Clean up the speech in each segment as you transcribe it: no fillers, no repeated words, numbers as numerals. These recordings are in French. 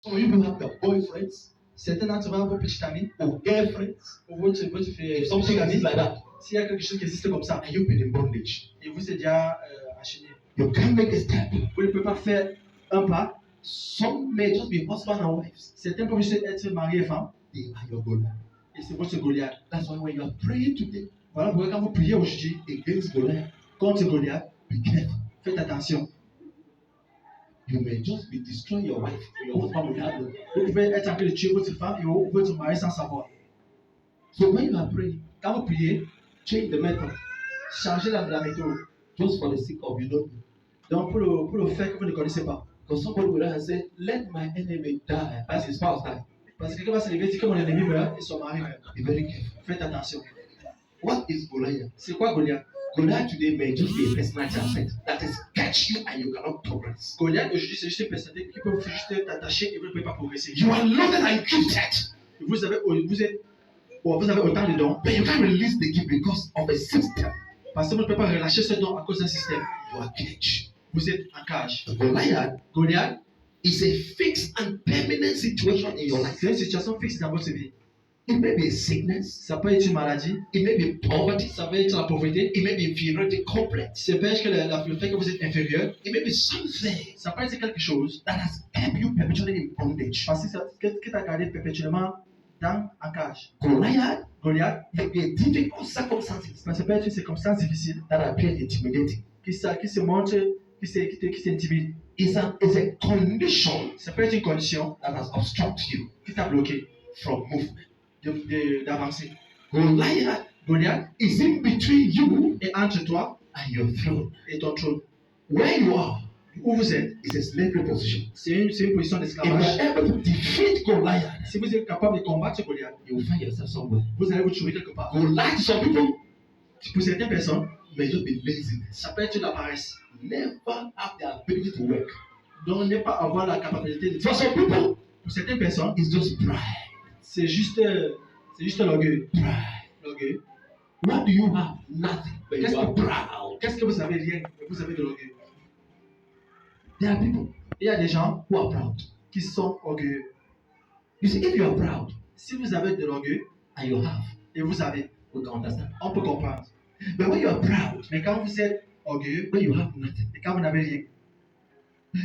Some of you will have the boyfriends. Certains d'entre vous vos petits amis Or girlfriends. ou votre If something is like that, s'il y a quelque chose qui existe comme ça and you've been in bondage, et vous êtes déjà enchaîné, you can't make a step. vous ne pouvez pas faire un pas. Some may just be husband and wives. Certains peuvent juste être mariés et femmes They are your Goliath. et c'est votre Goliath. That's why when you are praying today Voilà pourquoi quand vous priez aujourd'hui against Goliath, contre Goliath, be careful. faites attention. You may just be destroying your wife or your husband without knowing. Vous pouvez être en train de tuer votre femme et votre mari sans savoir. So when you are praying, Quand vous priez, change the method changez la méthode. just for the sake of you don't know. Donc pour le fait que vous ne connaissez pas. Because somebody will have say, let my enemy die as his spouse die. Parce que quelqu'un va se lever et dire que mon ennemi meurt et son mari meurt. Be very careful. Faites attention. What is Goliath? C'est quoi Goliath? Goliath today may just be a personality aspect that is catch you and you cannot progress. Goliath aujourd'hui c'est juste une personnalité qui peut juste t'attacher et vous ne pouvez pas progresser. You are loaded and gifted, Vous avez autant de dons, but you can't release the gift because of a system. parce que vous ne pouvez pas relâcher ce don à cause d'un système. You are caged. Vous êtes en cage. Goliath Goliath, is a fixed and permanent situation in your life. c'est une situation fixe dans votre vie. It may be a sickness, Ça peut être une maladie, it may be poverty, ça peut être la pauvreté, it may be inferiority complex, ça peut être que le fait que vous êtes inférieur, it may be something ça peut être quelque chose that has kept you perpetually in bondage. parce que t'a gardé perpétuellement en cage. Goliath Goliath, may be a difficult circumstances ça peut être une circonstance difficile that appear intimidating. qui se montre, qui t'intimide. It's a condition Ça peut être une condition that has obstructed you qui t'a bloqué from movement. d'avancer. Goliath Goliath is in between you est entre toi and your throne. et ton trône. Where you are Où vous êtes, is a slavery position. c'est une position If you d'esclavage. are able to defeat Goliath, Si vous êtes capable de combattre Goliath, you will find yourself somewhere. vous allez vous trouver quelque part. Goliath, some people Pour certaines personnes, may just be laziness. ça peut être de la paresse. Never have the ability to work. Donc, ne pas avoir la capacité de For faire. some people, Pour certaines personnes, it's just pride. c'est juste l'orgueil. Pride. L'orgueil. What do you have? Nothing. But you are proud. Qu'est-ce que vous avez rien, mais vous avez de l'orgueil. There are people Il y a des gens who are proud. qui sont orgueilleux. You see, if you are proud Si vous avez de l'orgueil and you have, et vous avez, we can understand. on peut comprendre. But when you are proud, Mais quand vous êtes orgueilleux when you have nothing, et quand vous n'avez rien,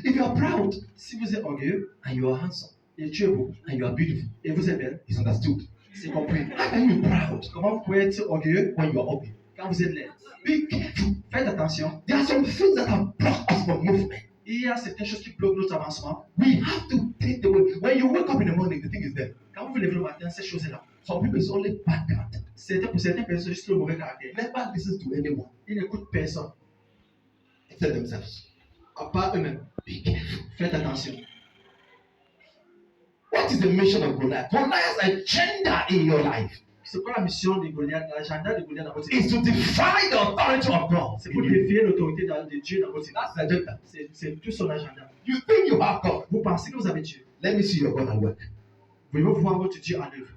if you are proud si vous êtes orgueilleux and you are handsome et tu es beau and you are beautiful, et vous êtes belle, it's understood. c'est compris. How can you be proud Comment vous pouvez être orgueilleux when you are ugly? quand vous êtes laid? Be careful. Faites attention. There are some things that have blocked us from movement. Il y a certaines choses qui bloquent notre avancement. We have to take the way. When you wake up in the morning, the thing is there. Quand vous vous levez le matin, ces choses-là, Some people it's only bad character. pour certaines personnes, c'est juste le mauvais caractère. Never listen to anyone Ils n'écoutent personne, except themselves. à part eux-mêmes. Be careful. Faites attention. What is the mission of Goliath? Goliath's agenda in your life C'est quoi la mission de Goliath, l'agenda de Goliath dans votre vie? is to defy the authority of God. C'est pour défier l'autorité de Dieu dans votre vie. That's the agenda. C'est tout son agenda. You think you have God? Vous pensez que vous avez Dieu. Let me see your God at work. Voulez-vous voir votre Dieu en œuvre?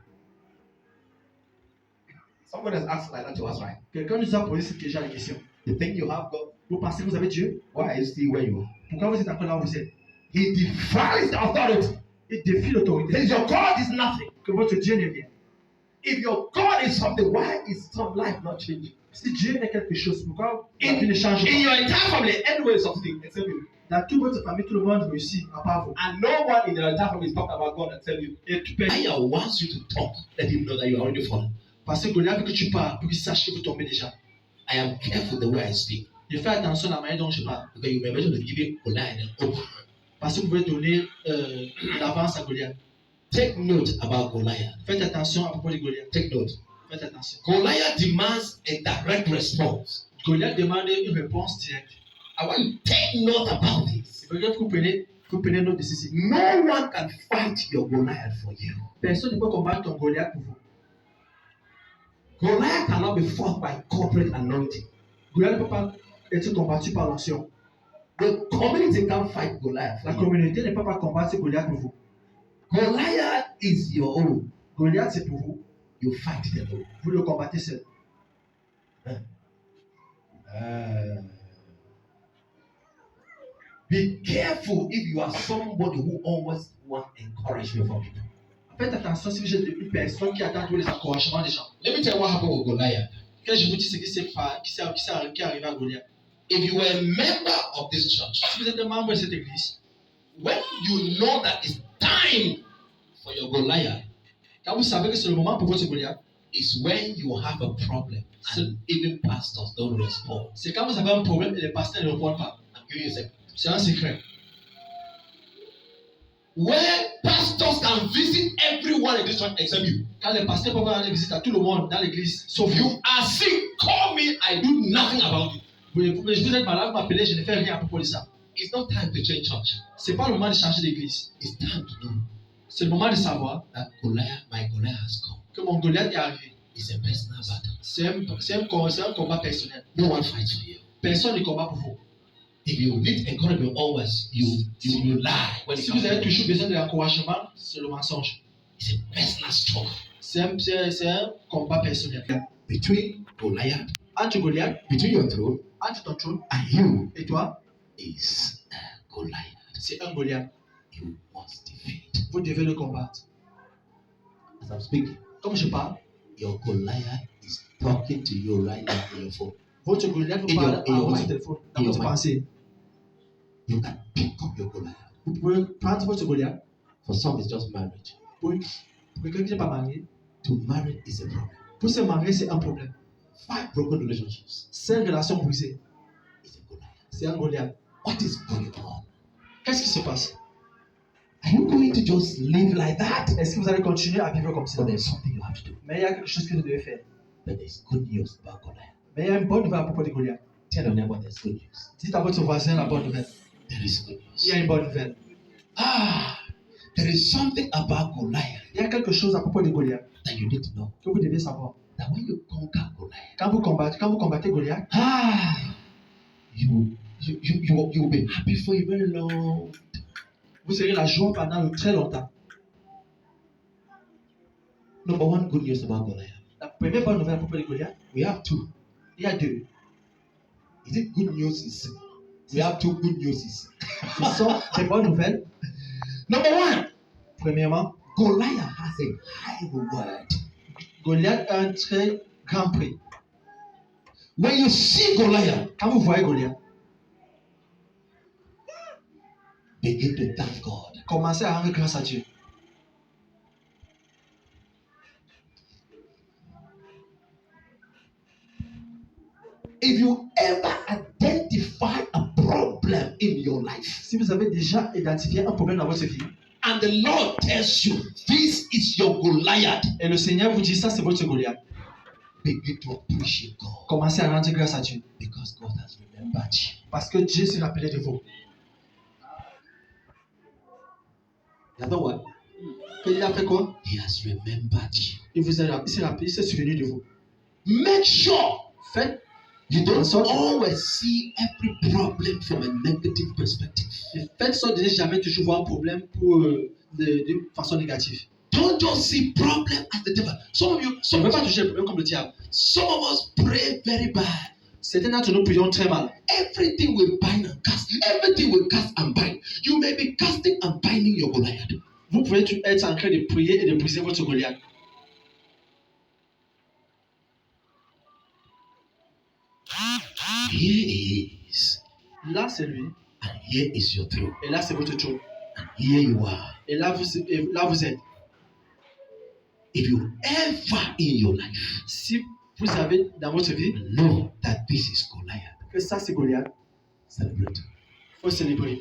Someone has asked like that to us, right? Quelqu'un nous a posé déjà la question. You think you have God? Vous pensez que vous avez Dieu? Why are you still where you are? Pourquoi vous êtes encore là où vous êtes? He defies the authority. Il défie l'autorité. Says your God is nothing. Que votre Dieu n'est rien. If your God is something, why is some life not changing? Si Dieu est quelque chose, pourquoi la vie ne change In pas? your entire family, everyone is something except you. Dans toute votre famille, tout le monde réussit, à part vous. And no one in your entire family is talking about God except you. Et tu peux. Aya wants you to talk. Let him know that you are already fallen. Parce que Goliath veut que tu parles pour qu'il sache que vous tombez déjà. I am careful the way I speak. Je fais attention à la manière dont je parle. Because you may mention to give Goliath an open. Parce que vous pouvez donner l'avance à Goliath. Take note about Goliath. Faites attention à propos de Goliath. Take note. Faites attention. Goliath demands a direct response. Goliath demande une réponse directe. I want you to take note about this. Il faut que vous preniez note de ceci. No one can fight your Goliath for you. Personne ne peut combattre ton Goliath pour vous. Goliath cannot be fought by corporate anointing. Goliath ne peut pas être combattu par l'onction. The community can't fight Goliath. La communauté ne peut pas combattre Goliath pour vous. Goliath is your own. Goliath, c'est pour vous. You fight it alone. Vous le combattez seul. Be careful if you are somebody who always want encouragement from people. Faites attention si vous êtes une personne qui attend tous les encouragements des gens. Let me tell you what happened with Goliath. Que je vous dis ce qui est arrivé à Goliath. If you were a member of this church, Si vous êtes un membre de cette église, when you know that it's time for your Goliath, quand vous savez que c'est le moment pour votre Goliath, is when you have a problem and even pastors don't respond. c'est quand vous avez un problème et les pasteurs ne répondent pas. I'm giving you a second. C'est un secret. Where pastors can visit everyone in this church except you. Quand les pasteurs peuvent rendre visite à tout le monde dans l'église, sauf You vous. are sick, call me, I do nothing about it. Vous êtes malade, vous m'appelez, je ne fais rien à propos de ça. It's not time to change church. C'est pas le moment de changer d'église. It's time to know C'est le moment de savoir that Goliath, my Goliath has come. que mon Goliath est arrivé. It's a personal battle. C'est un combat personnel. No one fights for you. Personne ne combat pour vous. If you need encouragement always, you lie. When it Si comes vous avez to toujours besoin d'encouragement, c'est le mensonge. it's a personal struggle C'est un combat personnel. between Goliath, Entre Goliath, between your throne entre ton trône and you et toi, is a Goliath. c'est un Goliath. You must defeat. Vous devez le combattre. As I'm speaking, Comme je parle, your Goliath is talking to you right now on your phone. votre Goliath vous In parle your à votre mind. téléphone, dans In your votre mind. pensée. You can pick up your Goliath. Vous pouvez prendre votre Goliath. For some, it's just marriage. Pour quelqu'un qui n'est pas marié, To marry is a problem. pour se marier, c'est un problème. 5 broken relationships 5 relations brisées, is a Goliath. c'est un Goliath. What is going on? Qu'est-ce qui se passe? Are you going to just live like that? Est-ce que vous allez continuer à vivre comme ça? But there's something you have to do. Mais il y a quelque chose que vous devez faire. But there's good news about Goliath. Mais il y a une bonne nouvelle à propos de Goliath. Tell your neighbor there's good news. Dites à votre voisin la bonne nouvelle. There is good Il y a news. une bonne nouvelle. There is something about Goliath Il y a quelque chose à propos de Goliath that you need to know. que vous devez savoir. That when you conquer Goliath, Quand vous combattez Goliath, you will be happy for a very long. vous serez la joie pendant très longtemps. Number one good news about Goliath. La première bonne nouvelle à propos de Goliath, We have two. il y a 2. Is it good news? We have two good news. Ce sont des bonnes nouvelles. Number one, Premièrement, Goliath has a high reward. Goliath a un très grand prix. When you see Goliath, Quand vous voyez Goliath, begin to thank God. commencez à rendre grâce à Dieu. If you ever identify a problem in your life, Si vous avez déjà identifié un problème dans votre vie, and the Lord tells you, this is your Goliath, et le Seigneur vous dit ça, c'est votre Goliath, begin to appreciate God commencez à rendre grâce à Dieu. because God has remembered you. Parce que Dieu s'est rappelé de vous. Number one, Il a fait quoi? He has remembered you. Il s'est rappelé, il s'est souvenu de vous. Make sure Faites, you don't always see every problem from a negative perspective. faites ça de ne jamais toujours voir un problème de façon négative. Don't just see problem as the devil. Some of you, On ne veut pas toucher le problème comme le diable. some of us pray very bad. Certains d'entre nous prions très mal. Everything will bind and cast. Everything will cast and bind. You may be casting and binding your Goliath. Vous pouvez être en train de prier et de briser votre Goliath. Here he is, Là, c'est lui. and here is your throne, Et là, c'est votre trône. and here you are. Et là, vous êtes. If you ever in your life Si vous avez dans votre vie know that this is Goliath, que ça, c'est Goliath, celebrate. il faut célébrer.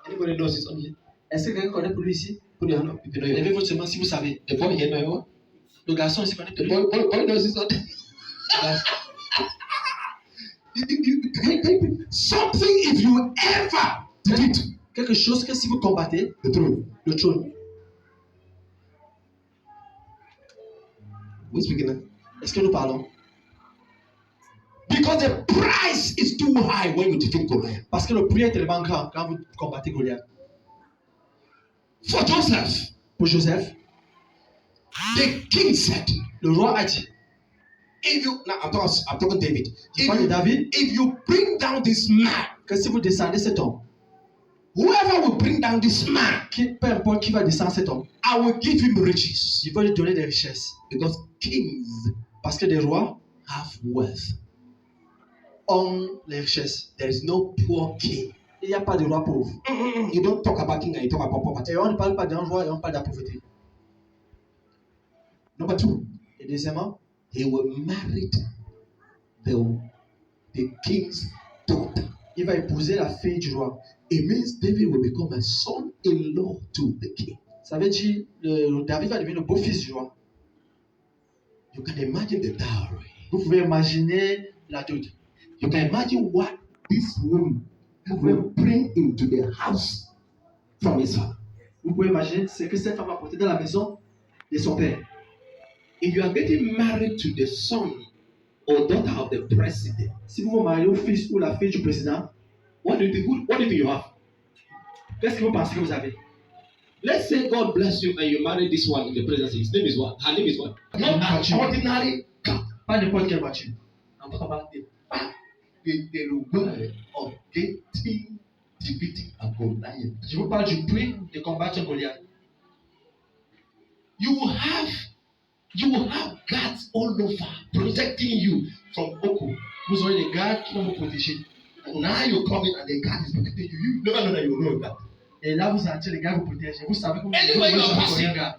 Anybody knows this only? Est-ce que quelqu'un connaît pour lui ici? Put your hand up if you know it. Levez votre main si vous savez. The boy here know it. Le garçon ici connaît pour The lui. boy knows this only. Something if you ever defeat Quelque chose que si vous combattez the throne. le trône. Who's speaking now? Est-ce que nous parlons? Because the price is too high when you defeat Goliath. Parce que le prix est tellement grand quand vous combattez Goliath. For Joseph, Pour Joseph, the king said, le roi a dit, if you now I'm talking David. je parle de David, If you bring down this man, que si vous descendez cet homme, whoever will bring down this man, Peu importe qui va descendre cet homme, I will give him riches. je vais lui donner des richesses. Because kings Parce que les rois have wealth. ont les richesses. There is no poor king. Il n'y a pas de roi pauvre. You don't talk about king and you talk about poverty. Et on ne parle pas d'un roi et on parle de la pauvreté. Number 2, Et deuxièmement, he will marry the king's daughter. il va épouser la fille du roi. It means David will become a son-in-law to the king. Ça veut dire David va devenir le beau-fils du roi. You can imagine the dowry. Vous pouvez imaginer la dot. You can imagine what this woman will bring into the house from his father. Vous pouvez imaginer ce que cette femme va porter dans la maison de son père. If you are getting married to the son or daughter of the president, Si vous vous mariez au fils ou la fille du président, what do you think you have? qu'est-ce que vous pensez que vous avez? Let's say God bless you and you marry this one in the presidency. His name is what? Her name is what? Not an ordinary car. Pas n'importe quelle voiture. I'm talking about the fact, the way of getting defeating a Goliath. Je vous parle du prix de combattre Goliath. You will have guards all over protecting you from Oko. Vous aurez des gardes qui vont vous protéger. And now you come in and the guard is protecting you. You never know that you know that. Et là, vous entrez, les gars vous protègent. Vous savez comment Anyway, you are vous passing. un gars.